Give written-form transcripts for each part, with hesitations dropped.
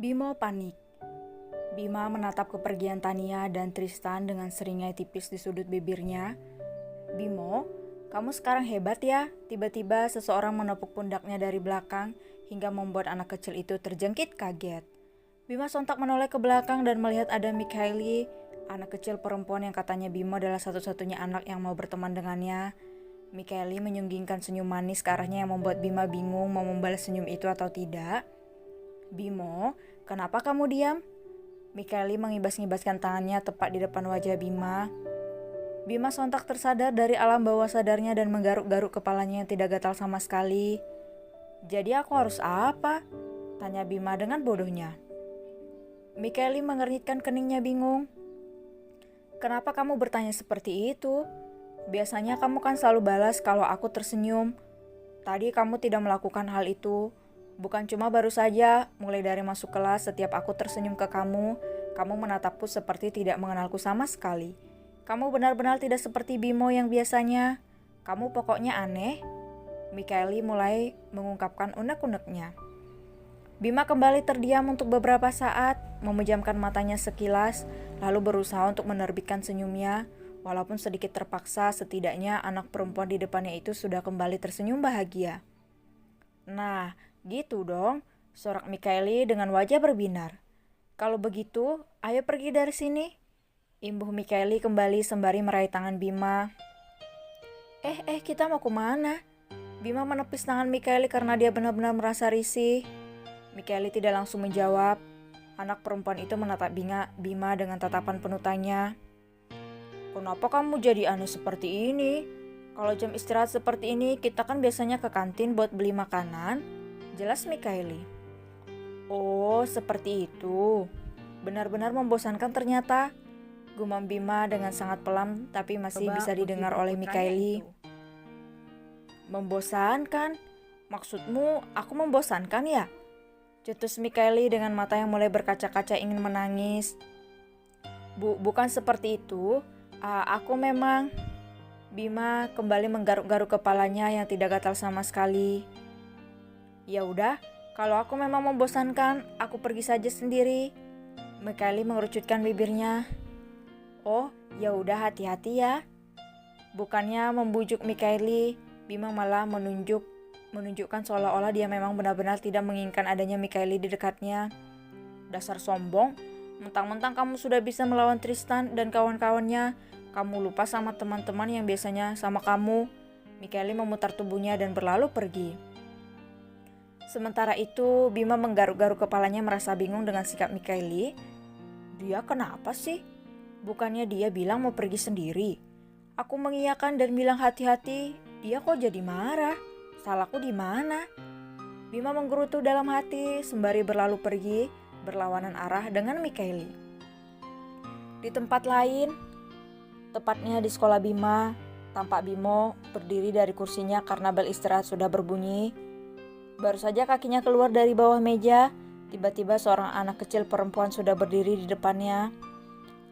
Bimo panik. Bima menatap kepergian Tania dan Tristan dengan seringai tipis di sudut bibirnya. Bimo, kamu sekarang hebat ya. Tiba-tiba seseorang menepuk pundaknya dari belakang hingga membuat anak kecil itu terjengkit kaget. Bima sontak menoleh ke belakang dan melihat ada Mikhaili, anak kecil perempuan yang katanya Bimo adalah satu-satunya anak yang mau berteman dengannya. Mikhaili menyunggingkan senyum manis ke arahnya yang membuat Bima bingung mau membalas senyum itu atau tidak. Bimo, kenapa kamu diam? Mikhaili mengibas-ngibaskan tangannya tepat di depan wajah Bima. Bima sontak tersadar dari alam bawah sadarnya dan menggaruk-garuk kepalanya yang tidak gatal sama sekali. Jadi aku harus apa? Tanya Bima dengan bodohnya. Mikhaili mengernyitkan keningnya bingung. Kenapa kamu bertanya seperti itu? Biasanya kamu kan selalu balas kalau aku tersenyum. Tadi kamu tidak melakukan hal itu. Bukan cuma baru saja, mulai dari masuk kelas setiap aku tersenyum ke kamu menatapku seperti tidak mengenalku sama sekali. Kamu benar-benar tidak seperti Bimo yang biasanya. Kamu pokoknya aneh. Mikhaili mulai mengungkapkan unek-uneknya. Bima kembali terdiam untuk beberapa saat, memejamkan matanya sekilas, lalu berusaha untuk menerbitkan senyumnya. Walaupun sedikit terpaksa, setidaknya anak perempuan di depannya itu sudah kembali tersenyum bahagia. Nah, gitu dong, sorak Mikhaili dengan wajah berbinar. Kalau begitu, ayo pergi dari sini. Imbuh Mikhaili kembali sembari meraih tangan Bima. Kita mau kemana? Bima menepis tangan Mikhaili karena dia benar-benar merasa risih. Mikhaili tidak langsung menjawab. Anak perempuan itu menatap Bima dengan tatapan penuh tanya. Kenapa kamu jadi aneh seperti ini? Kalau jam istirahat seperti ini, kita kan biasanya ke kantin buat beli makanan. Jelas Mikhaili. Oh, seperti itu. Benar-benar membosankan ternyata. Gumam Bima dengan sangat pelan tapi masih bisa didengar oleh Mikhaili. Membosankan? Maksudmu aku membosankan ya? Cetus Mikhaili dengan mata yang mulai berkaca-kaca ingin menangis. Bukan seperti itu. Aku memang... Bima kembali menggaruk-garuk kepalanya yang tidak gatal sama sekali. Ya udah, kalau aku memang membosankan, aku pergi saja sendiri. Mikhaili mengerucutkan bibirnya. Oh, ya udah hati-hati ya. Bukannya membujuk Mikhaili, Bima malah menunjukkan seolah-olah dia memang benar-benar tidak menginginkan adanya Mikhaili di dekatnya. Dasar sombong, mentang-mentang kamu sudah bisa melawan Tristan dan kawan-kawannya, kamu lupa sama teman-teman yang biasanya sama kamu. Mikhaili memutar tubuhnya dan berlalu pergi. Sementara itu, Bima menggaruk-garuk kepalanya merasa bingung dengan sikap Mikhaili. Dia kenapa sih? Bukannya dia bilang mau pergi sendiri. Aku mengiyakan dan bilang hati-hati, dia kok jadi marah? Salahku di mana? Bima menggerutu dalam hati sembari berlalu pergi, berlawanan arah dengan Mikhaili. Di tempat lain, tepatnya di sekolah Bima, tampak Bimo berdiri dari kursinya karena bel istirahat sudah berbunyi. Baru saja kakinya keluar dari bawah meja, tiba-tiba seorang anak kecil perempuan sudah berdiri di depannya.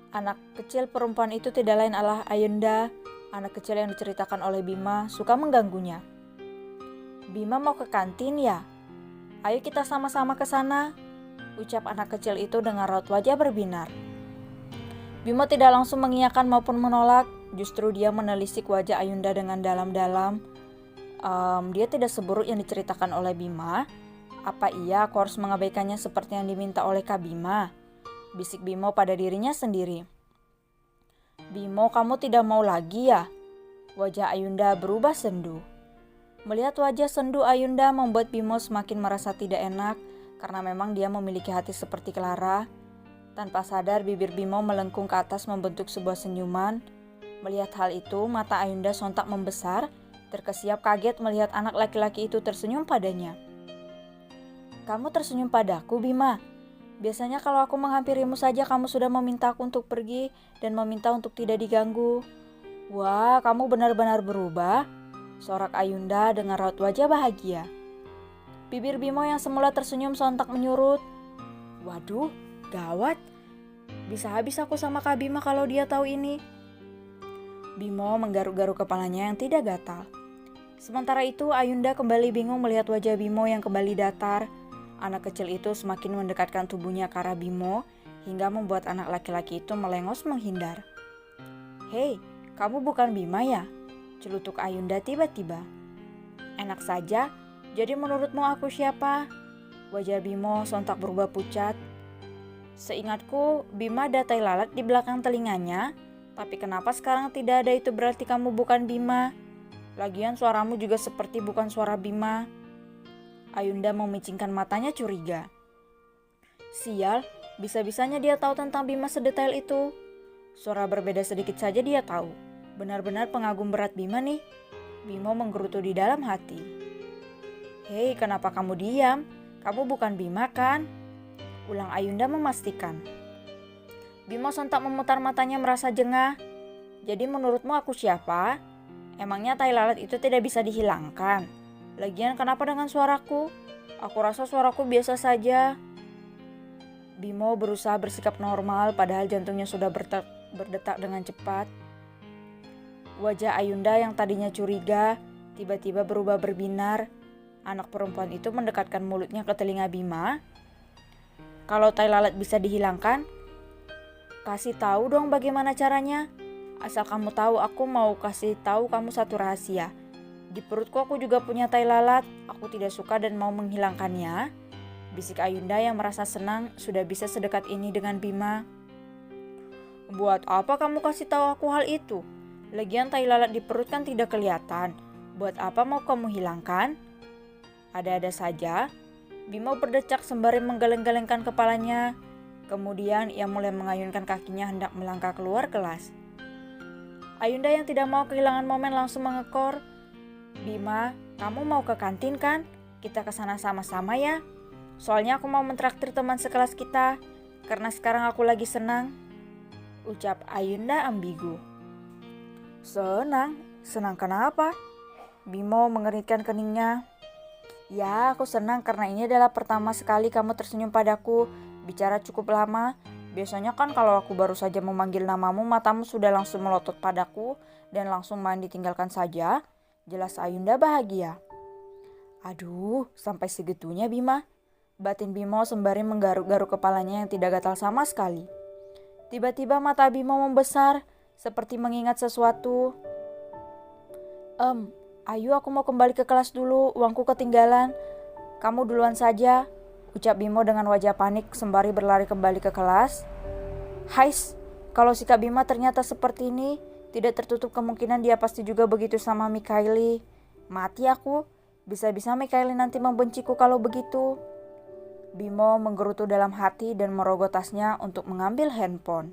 Anak kecil perempuan itu tidak lain adalah Ayunda, anak kecil yang diceritakan oleh Bima suka mengganggunya. Bima mau ke kantin ya? Ayo kita sama-sama ke sana, ucap anak kecil itu dengan raut wajah berbinar. Bima tidak langsung mengiyakan maupun menolak, justru dia menelisik wajah Ayunda dengan dalam-dalam. Dia tidak seburuk yang diceritakan oleh Bima. Apa iya aku harus mengabaikannya seperti yang diminta oleh Kak Bima? Bisik Bimo pada dirinya sendiri. Bimo, kamu tidak mau lagi ya? Wajah Ayunda berubah sendu. Melihat wajah sendu Ayunda membuat Bimo semakin merasa tidak enak karena memang dia memiliki hati seperti Clara. Tanpa sadar bibir Bimo melengkung ke atas membentuk sebuah senyuman. Melihat hal itu, mata Ayunda sontak membesar, terkesiap kaget melihat anak laki-laki itu tersenyum padanya. Kamu tersenyum padaku, Bima. Biasanya kalau aku menghampirimu saja kamu sudah meminta aku untuk pergi dan meminta untuk tidak diganggu. Wah, kamu benar-benar berubah, sorak Ayunda dengan raut wajah bahagia. Bibir Bimo yang semula tersenyum sontak menyurut. Waduh, gawat. Bisa habis aku sama Kak Bima kalau dia tahu ini. Bimo menggaruk-garuk kepalanya yang tidak gatal. Sementara itu Ayunda kembali bingung melihat wajah Bimo yang kembali datar. Anak kecil itu semakin mendekatkan tubuhnya ke arah Bimo hingga membuat anak laki-laki itu melengos menghindar. Hei, kamu bukan Bima ya? Celutuk Ayunda tiba-tiba. Enak saja, jadi menurutmu aku siapa? Wajah Bimo sontak berubah pucat. Seingatku, Bima ada tai lalat di belakang telinganya, tapi kenapa sekarang tidak ada itu berarti kamu bukan Bima? Lagian suaramu juga seperti bukan suara Bima. Ayunda memicingkan matanya curiga. Sial, bisa-bisanya dia tahu tentang Bima sedetail itu. Suara berbeda sedikit saja dia tahu. Benar-benar pengagum berat Bima nih. Bimo menggerutu di dalam hati. Hei, kenapa kamu diam? Kamu bukan Bima kan? Ulang Ayunda memastikan. Bimo sontak memutar matanya merasa jengah. Jadi menurutmu aku siapa? Emangnya tai lalat itu tidak bisa dihilangkan? Lagian kenapa dengan suaraku? Aku rasa suaraku biasa saja. Bimo berusaha bersikap normal padahal jantungnya sudah berdetak dengan cepat. Wajah Ayunda yang tadinya curiga tiba-tiba berubah berbinar. Anak perempuan itu mendekatkan mulutnya ke telinga Bima. Kalau tai lalat bisa dihilangkan, kasih tahu dong bagaimana caranya. Asal kamu tahu, aku mau kasih tahu kamu satu rahasia. Di perutku aku juga punya tai lalat. Aku tidak suka dan mau menghilangkannya. Bisik Ayunda yang merasa senang sudah bisa sedekat ini dengan Bima. Buat apa kamu kasih tahu aku hal itu? Lagian tai lalat di perut kan tidak kelihatan. Buat apa mau kamu hilangkan? Ada-ada saja. Bimo berdecak sembari menggeleng-gelengkan kepalanya. Kemudian ia mulai mengayunkan kakinya hendak melangkah keluar kelas. Ayunda yang tidak mau kehilangan momen langsung mengekor. Bima, kamu mau ke kantin kan? Kita ke sana sama-sama ya. Soalnya aku mau mentraktir teman sekelas kita. Karena sekarang aku lagi senang. Ucap Ayunda ambigu. Senang kenapa? Bimo mengeringkan keningnya. Ya, aku senang karena ini adalah pertama sekali kamu tersenyum padaku. Bicara cukup lama. Biasanya kan kalau aku baru saja memanggil namamu, matamu sudah langsung melotot padaku dan langsung main ditinggalkan saja. Jelas Ayunda bahagia. Aduh, sampai segitunya Bima. Batin Bimo sembari menggaruk-garuk kepalanya yang tidak gatal sama sekali. Tiba-tiba mata Bimo membesar. Seperti mengingat sesuatu. Ayo aku mau kembali ke kelas dulu, uangku ketinggalan. Kamu duluan saja, ucap Bimo dengan wajah panik sembari berlari kembali ke kelas. Hais, kalau sikap Bima ternyata seperti ini, tidak tertutup kemungkinan dia pasti juga begitu sama Mikaeli. Mati aku, bisa-bisa Mikaeli nanti membenciku kalau begitu. Bimo menggerutu dalam hati dan merogoh tasnya untuk mengambil handphone.